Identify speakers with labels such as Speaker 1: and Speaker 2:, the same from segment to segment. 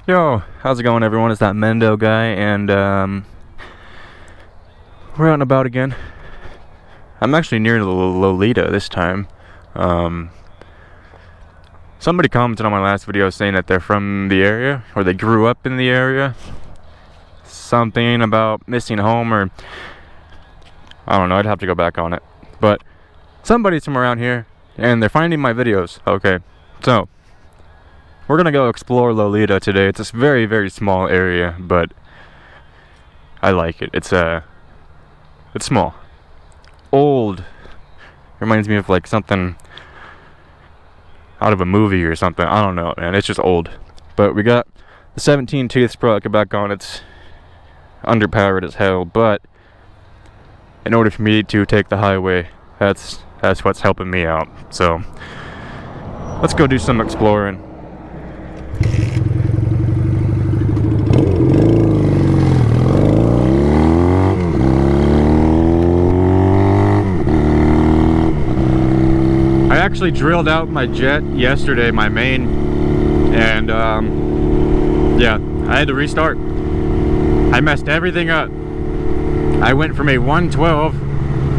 Speaker 1: Yo, how's it going, everyone? It's that Mendo guy, and we're out and about again. I'm actually near Loleta this time. Somebody commented on my last video saying that they're from the area, or they grew up in the area. Something about missing home, or I don't know, I'd have to go back on it. But somebody's from around here, and they're finding my videos. Okay, so we're gonna go explore Loleta today. It's this very, very small area, but I like it. It's small. Old. Reminds me of like something out of a movie or something. I don't know, man. It's just old. But we got the 17 Toothbrush back on. It's underpowered as hell, but in order for me to take the highway, that's what's helping me out. So let's go do some exploring. I actually drilled out my jet yesterday, my main, and yeah, I had to restart. I messed everything up. I went from a 112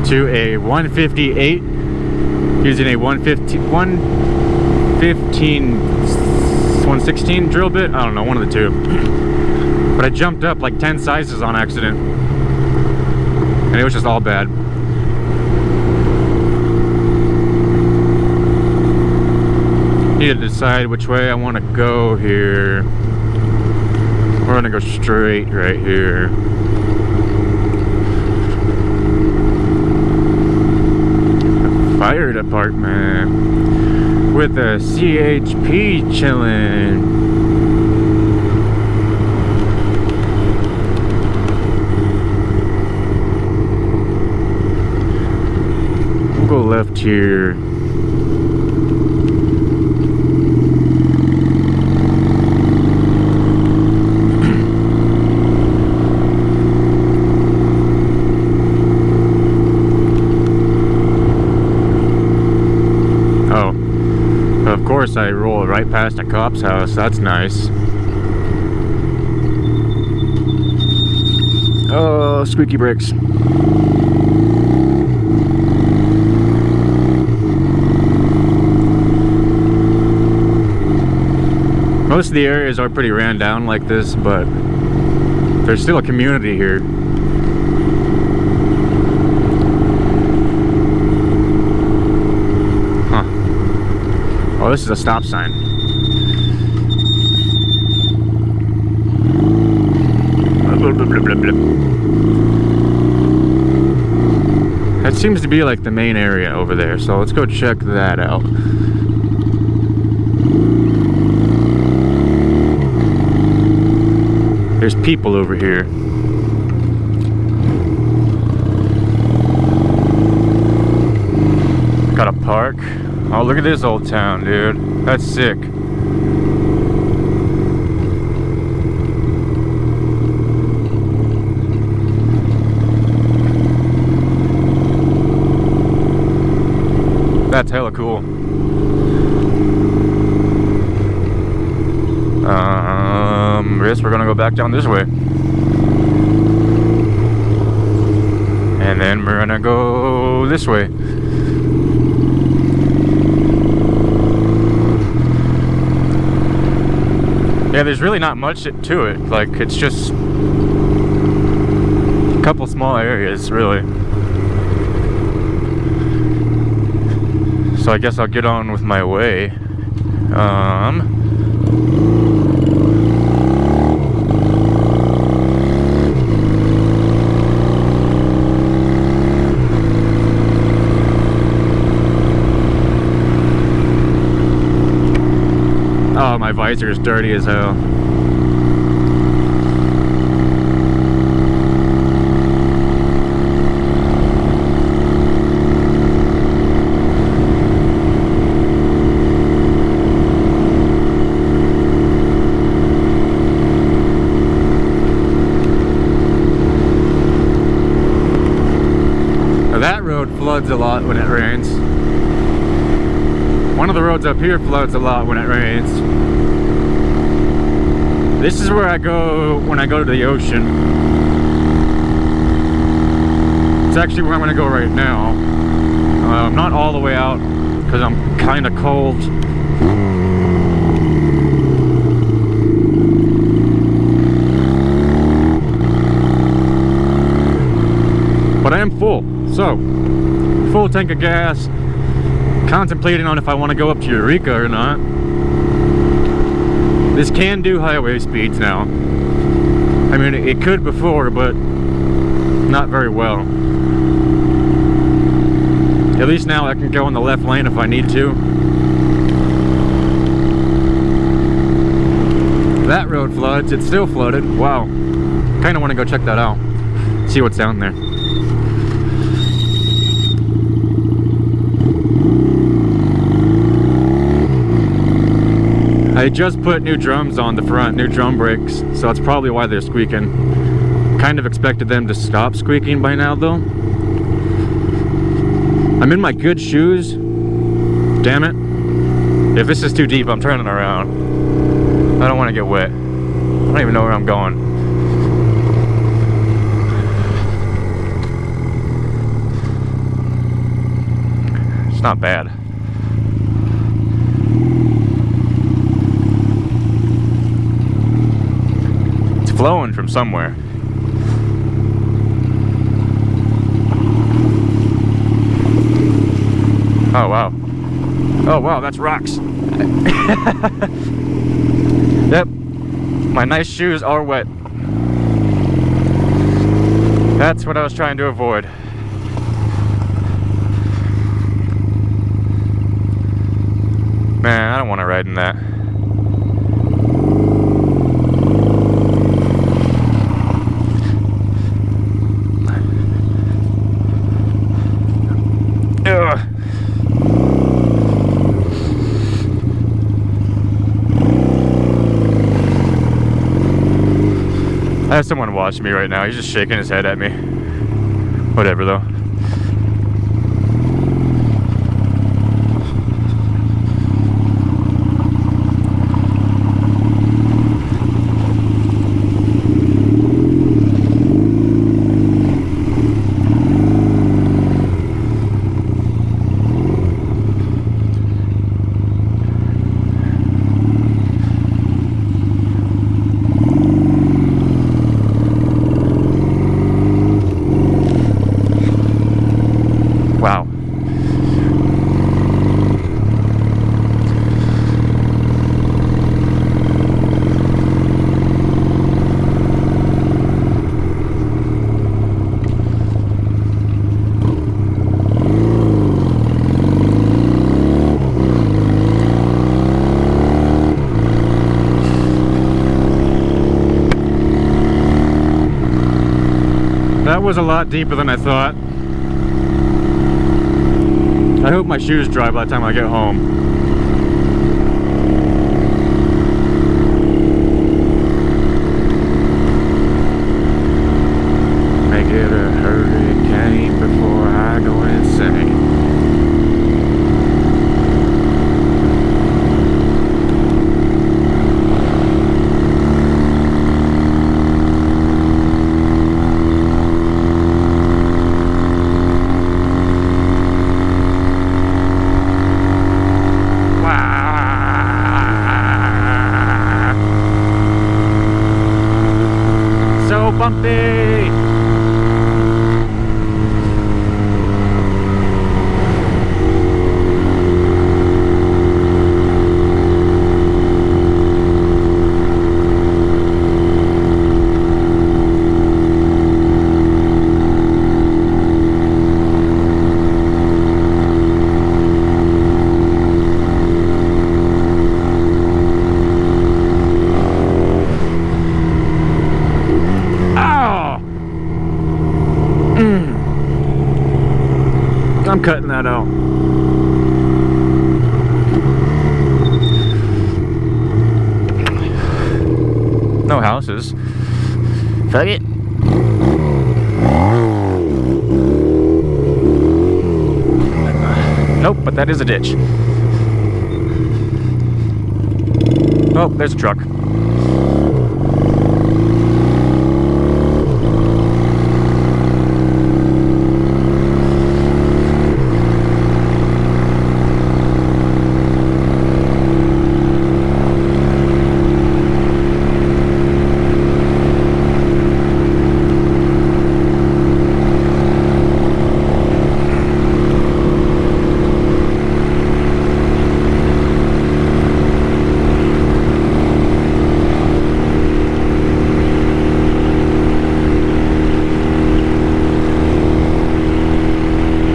Speaker 1: to a 158 using a 116 drill bit. I don't know, one of the two. But I jumped up like 10 sizes on accident, and it was just all bad. Need to decide which way I want to go here. We're gonna go straight right here. The fire department with a CHP chillin'. We'll go left here. Of course, I roll right past a cop's house. That's nice. Oh, squeaky brakes. Most of the areas are pretty ran down like this, but there's still a community here. Oh, this is a stop sign. That seems to be like the main area over there, so let's go check that out. There's people over here. Got a park. Oh, look at this old town, dude. That's sick. That's hella cool. Guess we're gonna go back down this way. And then we're gonna go this way. Yeah, there's really not much to it. Like, it's just a couple small areas, really. So I guess I'll get on with my way. Oh, my visor is dirty as hell. Now that road floods a lot when it rains. One of the roads up here floods a lot when it rains. This is where I go when I go to the ocean. It's actually where I'm gonna go right now. I'm not all the way out because I'm kind of cold. But I am full, so full tank of gas. Contemplating on if I want to go up to Eureka or not. This can do highway speeds now. I mean, it could before, but not very well. At least now I can go in the left lane if I need to. That road floods. It's still flooded. Wow. Kind of want to go check that out. See what's down there. I just put new drums on the front, new drum brakes, so that's probably why they're squeaking. Kind of expected them to stop squeaking by now though. I'm in my good shoes. Damn it. If this is too deep, I'm turning around. I don't want to get wet. I don't even know where I'm going. It's not bad. Flowing from somewhere. Oh wow. Oh wow, that's rocks. Yep. My nice shoes are wet. That's what I was trying to avoid. Man, I don't want to ride in that. I have someone watching me right now. He's just shaking his head at me. Whatever though. Wow. That was a lot deeper than I thought. I hope my shoes dry by the time I get home. Make it a hurricane before I go insane. Bumpy! I'm cutting that out. No houses. Fuck it. Nope, but that is a ditch. Oh, there's a truck.